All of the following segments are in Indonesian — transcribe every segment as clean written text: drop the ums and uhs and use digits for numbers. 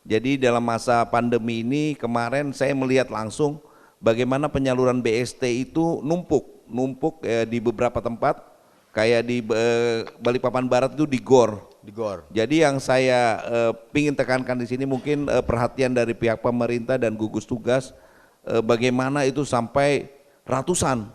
Jadi dalam masa pandemi ini kemarin saya melihat langsung bagaimana penyaluran BST itu numpuk di beberapa tempat, kayak di Balikpapan Barat itu di GOR. Di GOR. Jadi yang saya ingin tekankan di sini mungkin perhatian dari pihak pemerintah dan gugus tugas, bagaimana itu sampai ratusan.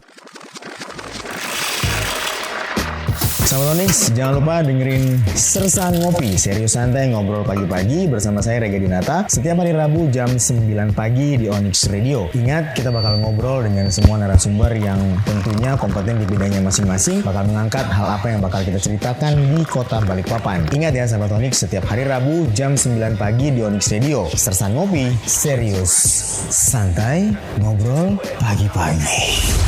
Sahabat Onyx, jangan lupa dengerin Sersan Ngopi, serius santai ngobrol pagi-pagi bersama saya Rega Dinata setiap hari Rabu jam 9 pagi di Onyx Radio. Ingat, kita bakal ngobrol dengan semua narasumber yang tentunya kompeten di bidangnya masing-masing, bakal mengangkat hal apa yang bakal kita ceritakan di kota Balikpapan. Ingat ya sahabat Onyx, setiap hari Rabu jam 9 pagi di Onyx Radio. Sersan Ngopi, serius santai ngobrol pagi-pagi.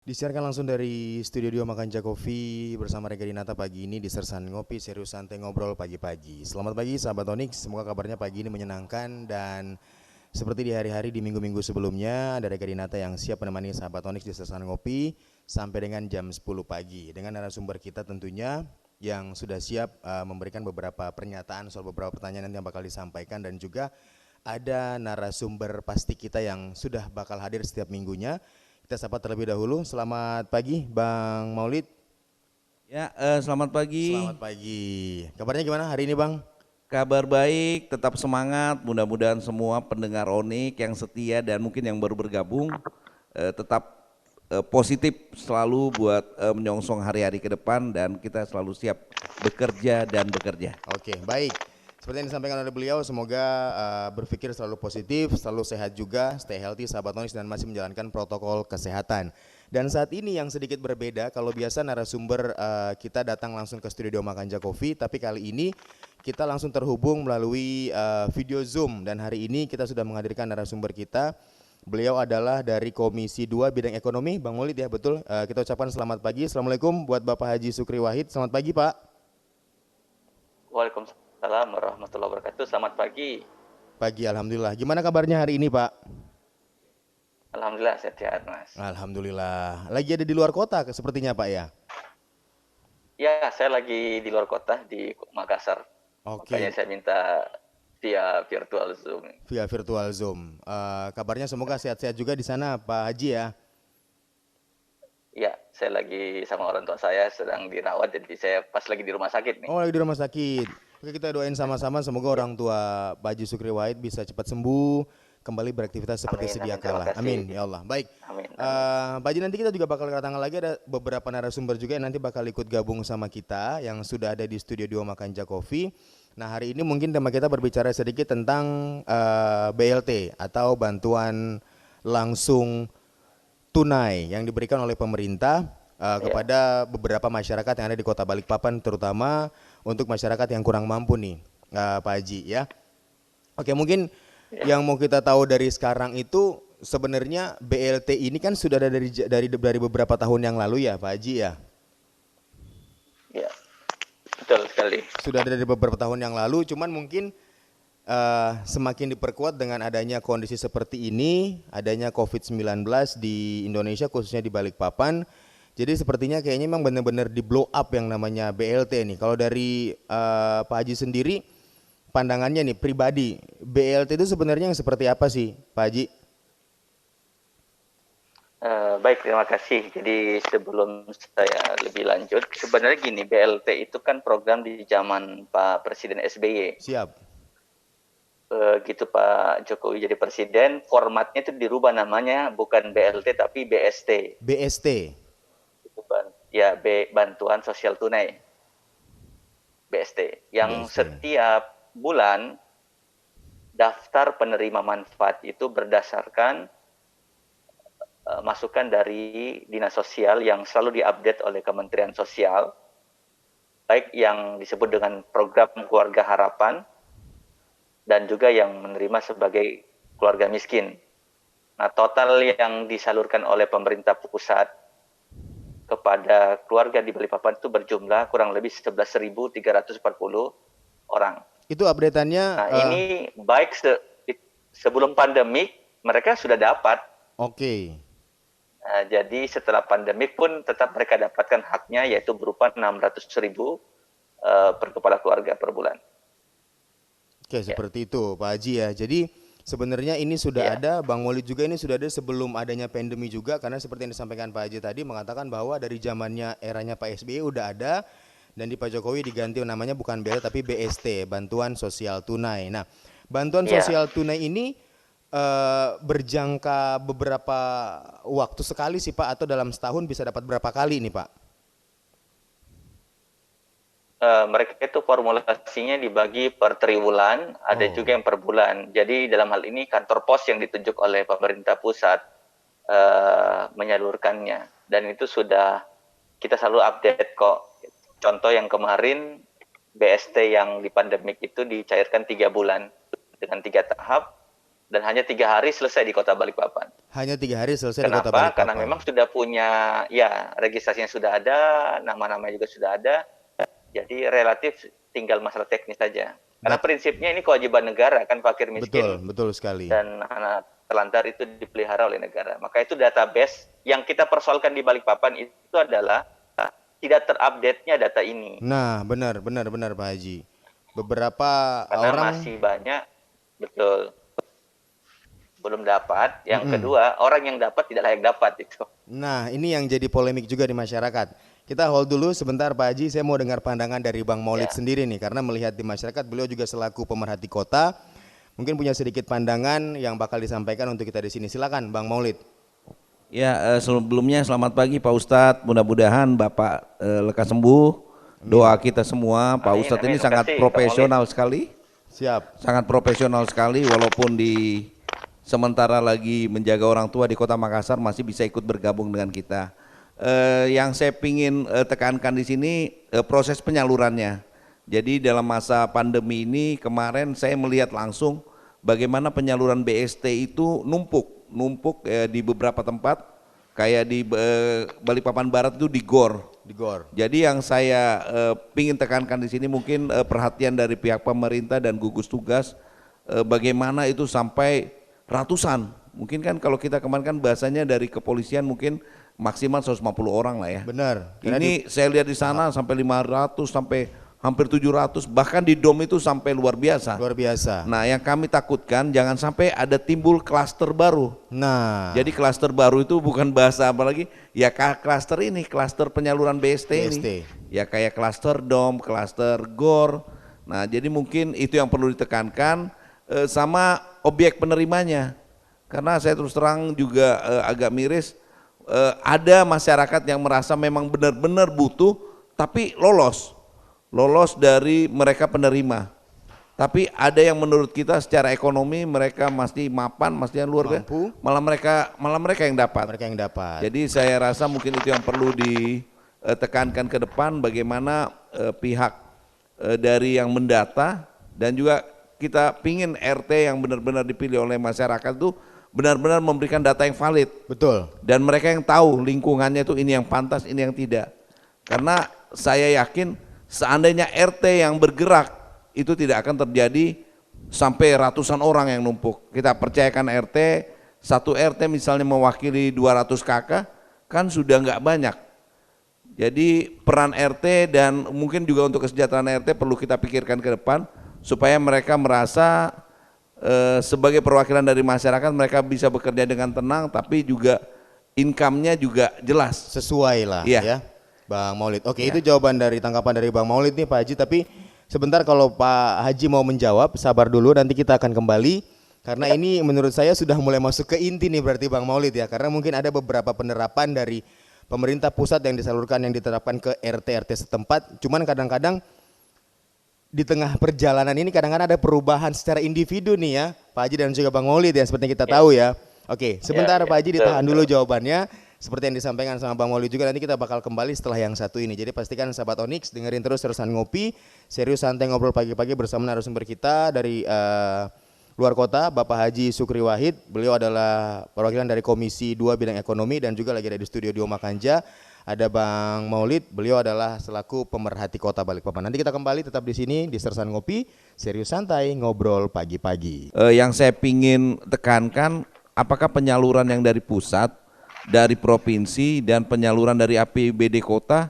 Disiarkan langsung dari Studio 2 Makanja Coffee bersama Rega Dinata pagi ini di Sersan Ngopi, serius santai ngobrol pagi-pagi. Selamat pagi sahabat Onyx, semoga kabarnya pagi ini menyenangkan dan seperti di hari-hari di minggu-minggu sebelumnya ada Rega Dinata yang siap menemani sahabat Onyx di Sersan Ngopi sampai dengan jam 10 pagi dengan narasumber kita tentunya yang sudah siap memberikan beberapa pernyataan soal beberapa pertanyaan yang bakal disampaikan, dan juga ada narasumber pasti kita yang sudah bakal hadir setiap minggunya. Kita sapa terlebih dahulu. Selamat pagi Bang Maulid. Ya, selamat pagi. Selamat pagi. Kabarnya gimana hari ini Bang? Kabar baik, tetap semangat. Mudah-mudahan semua pendengar Onyx yang setia dan mungkin yang baru bergabung tetap positif selalu buat menyongsong hari-hari ke depan, dan kita selalu siap bekerja dan bekerja. Oke, baik. Seperti yang disampaikan oleh beliau, semoga berpikir selalu positif, selalu sehat juga, stay healthy sahabat Onyx, dan masih menjalankan protokol kesehatan. Dan saat ini yang sedikit berbeda, kalau biasa narasumber kita datang langsung ke Studio Makanja Coffee, tapi kali ini kita langsung terhubung melalui video Zoom, dan hari ini kita sudah menghadirkan narasumber kita. Beliau adalah dari Komisi 2 Bidang Ekonomi, Bang Maulid ya, betul. Kita ucapkan selamat pagi. Assalamualaikum buat Bapak Haji Sukri Wahid. Selamat pagi Pak. Waalaikumsalam warahmatullahi wabarakatuh. Selamat pagi. Pagi, alhamdulillah. Gimana kabarnya hari ini Pak? Alhamdulillah sehat Mas. Alhamdulillah. Lagi ada di luar kota sepertinya Pak ya? Ya, saya lagi di luar kota di Makassar. Oke. Makanya saya minta via virtual Zoom. Via virtual Zoom. Kabarnya semoga sehat-sehat juga di sana Pak Haji ya? Ya, saya lagi sama orang tua saya sedang dirawat, jadi saya pas lagi di rumah sakit nih. Oh, lagi di rumah sakit. Oke, kita doain sama-sama semoga orang tua Pak Haji Sukri Wahid bisa cepat sembuh, kembali beraktivitas seperti sedia kala. Amin ya Allah. Baik. Amin. Pak Haji, nanti kita juga bakal kedatangan lagi, ada beberapa narasumber juga yang nanti bakal ikut gabung sama kita yang sudah ada di Studio 2 Makanja Coffee. Nah, hari ini mungkin tema kita berbicara sedikit tentang BLT atau bantuan langsung tunai yang diberikan oleh pemerintah kepada beberapa masyarakat yang ada di Kota Balikpapan, terutama untuk masyarakat yang kurang mampu nih, Pak Haji ya. Oke, mungkin yang mau kita tahu dari sekarang itu sebenarnya BLT ini kan sudah ada dari beberapa tahun yang lalu ya, Pak Haji ya. Ya, betul sekali. Sudah ada dari beberapa tahun yang lalu, cuman mungkin semakin diperkuat dengan adanya kondisi seperti ini, adanya COVID-19 di Indonesia khususnya di Balikpapan. Jadi sepertinya kayaknya memang benar-benar di blow up yang namanya BLT nih. Kalau dari Pak Haji sendiri, pandangannya nih pribadi, BLT itu sebenarnya yang seperti apa sih Pak Haji? Baik, terima kasih. Jadi sebelum saya lebih lanjut, sebenarnya gini, BLT itu kan program di zaman Pak Presiden SBY. Siap. Begitu Pak Jokowi jadi presiden, formatnya itu dirubah namanya, bukan BLT tapi BST. BST. Ya, bantuan sosial tunai. BST. Yang setiap bulan daftar penerima manfaat itu berdasarkan masukan dari Dinas Sosial yang selalu diupdate oleh Kementerian Sosial, baik yang disebut dengan program Keluarga Harapan dan juga yang menerima sebagai keluarga miskin. Nah, total yang disalurkan oleh pemerintah pusat kepada keluarga di Balikpapan itu berjumlah kurang lebih 11.340 orang. Itu update-annya? Nah, ini baik sebelum pandemi mereka sudah dapat. Oke. Jadi setelah pandemi pun tetap mereka dapatkan haknya, yaitu berupa 600.000 per kepala keluarga per bulan. Oke, seperti itu Pak Haji ya. Jadi sebenarnya ini sudah ada, Bang Maulid juga ini sudah ada sebelum adanya pandemi juga, karena seperti yang disampaikan Pak Haji tadi mengatakan bahwa dari zamannya eranya Pak SBY udah ada, dan di Pak Jokowi diganti namanya bukan BLT tapi BST, Bantuan Sosial Tunai. Nah, bantuan sosial tunai ini berjangka beberapa waktu sekali sih Pak, atau dalam setahun bisa dapat berapa kali nih Pak? Mereka itu formulasinya dibagi per triwulan, ada juga yang per bulan. Jadi dalam hal ini kantor pos yang ditunjuk oleh pemerintah pusat menyalurkannya, dan itu sudah kita selalu update kok. Contoh yang kemarin BST yang di pandemik itu dicairkan 3 bulan dengan 3 tahap, dan hanya 3 hari selesai di Kota Balikpapan. Hanya 3 hari selesai di Kota Kenapa? Balikpapan. Karena memang sudah punya, registrasinya sudah ada, nama-namanya juga sudah ada. Jadi relatif tinggal masalah teknis saja. Karena prinsipnya ini kewajiban negara kan, fakir miskin. Betul sekali. Dan anak terlantar itu dipelihara oleh negara. Maka itu database yang kita persoalkan di Balikpapan itu adalah tidak terupdate-nya data ini. Nah, benar Pak Haji. Beberapa Karena orang masih banyak, betul, belum dapat. Yang kedua, orang yang dapat tidak layak dapat itu. Nah, ini yang jadi polemik juga di masyarakat. Kita hold dulu sebentar Pak Haji, saya mau dengar pandangan dari Bang Maulid sendiri nih, karena melihat di masyarakat beliau juga selaku pemerhati kota, mungkin punya sedikit pandangan yang bakal disampaikan untuk kita di sini. Silakan Bang Maulid. Ya, sebelumnya selamat pagi Pak Ustadz, mudah-mudahan Bapak lekas sembuh. Doa kita semua, Pak Ustadz ini sangat profesional sekali. Siap. Sangat profesional sekali, walaupun di sementara lagi menjaga orang tua di Kota Makassar masih bisa ikut bergabung dengan kita. Yang saya pingin tekankan di sini proses penyalurannya. Jadi dalam masa pandemi ini kemarin saya melihat langsung bagaimana penyaluran BST itu numpuk di beberapa tempat, kayak di Balikpapan Barat itu di GOR. Jadi yang saya pingin tekankan di sini mungkin perhatian dari pihak pemerintah dan gugus tugas, bagaimana itu sampai ratusan. Mungkin kan kalau kita kemarin kan bahasanya dari kepolisian mungkin maksimal 150 orang lah ya. Benar. Ini saya lihat di sana sampai 500 sampai hampir 700, bahkan di dom itu sampai luar biasa. Luar biasa. Nah, yang kami takutkan jangan sampai ada timbul klaster baru. Nah, Jadi klaster baru itu bukan bahasa apa lagi, ya klaster ini, klaster penyaluran BST ini. Ya kayak klaster dom, klaster GOR. Nah, jadi mungkin itu yang perlu ditekankan sama objek penerimanya. Karena saya terus terang juga agak miris, ada masyarakat yang merasa memang benar-benar butuh tapi lolos dari mereka penerima. Tapi ada yang menurut kita secara ekonomi mereka masih mapan, masih yang luar biasa, malah mereka yang dapat. Jadi saya rasa mungkin itu yang perlu ditekankan ke depan, bagaimana pihak dari yang mendata, dan juga kita pingin RT yang benar-benar dipilih oleh masyarakat itu benar-benar memberikan data yang valid. Betul. Dan mereka yang tahu lingkungannya itu ini yang pantas, ini yang tidak. Karena saya yakin seandainya RT yang bergerak itu tidak akan terjadi sampai ratusan orang yang numpuk. Kita percayakan RT, satu RT misalnya mewakili 200 kakak, kan sudah nggak banyak. Jadi peran RT dan mungkin juga untuk kesejahteraan RT perlu kita pikirkan ke depan, supaya mereka merasa sebagai perwakilan dari masyarakat mereka bisa bekerja dengan tenang, tapi juga income-nya juga jelas. Sesuai lah ya Bang Maulid. Oke, itu jawaban dari tanggapan dari Bang Maulid nih Pak Haji, tapi sebentar kalau Pak Haji mau menjawab, sabar dulu, nanti kita akan kembali. Karena ini menurut saya sudah mulai masuk ke inti nih berarti Bang Maulid ya, karena mungkin ada beberapa penerapan dari pemerintah pusat yang disalurkan, yang diterapkan ke RT-RT setempat, cuman kadang-kadang di tengah perjalanan ini kadang-kadang ada perubahan secara individu nih ya Pak Haji dan juga Bang Maulid ya, seperti kita tahu ya. Oke, sebentar Pak Haji ditahan dulu jawabannya. Seperti yang disampaikan sama Bang Maulid juga, nanti kita bakal kembali setelah yang satu ini. Jadi pastikan sahabat Onyx dengerin terus Serusan Ngopi, serius santai ngobrol pagi-pagi bersama narasumber kita dari luar kota, Bapak Haji Sukri Wahid. Beliau adalah perwakilan dari Komisi 2 Bidang Ekonomi dan juga lagi ada di studio Dio Makanja. Ada Bang Maulid, beliau adalah selaku pemerhati Kota Balikpapan. Nanti kita kembali tetap di sini di Serusan Ngopi, serius santai ngobrol pagi-pagi. Yang saya pingin tekankan, apakah penyaluran yang dari pusat dari provinsi dan penyaluran dari APBD kota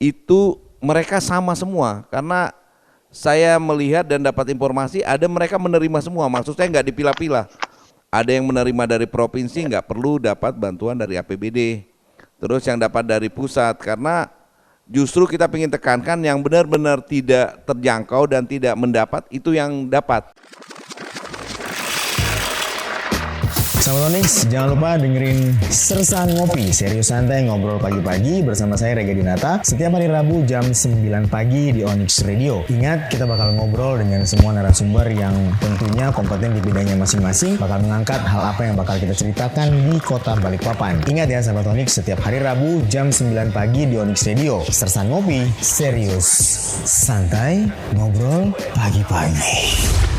itu mereka sama semua, karena saya melihat dan dapat informasi ada mereka menerima semua, maksud saya nggak dipilah-pilah. Ada yang menerima dari provinsi nggak perlu dapat bantuan dari APBD, terus yang dapat dari pusat, karena justru kita ingin tekankan yang benar-benar tidak terjangkau dan tidak mendapat itu yang dapat. Sahabat Onyx, jangan lupa dengerin Sersa Ngopi, serius santai ngobrol pagi-pagi bersama saya Rega Dinata setiap hari Rabu jam 9 pagi di Onyx Radio. Ingat, kita bakal ngobrol dengan semua narasumber yang tentunya kompeten di bidangnya masing-masing, bakal mengangkat hal apa yang bakal kita ceritakan di kota Balikpapan. Ingat ya sahabat Onyx, setiap hari Rabu jam 9 pagi di Onyx Radio. Sersa Ngopi, serius santai ngobrol pagi-pagi.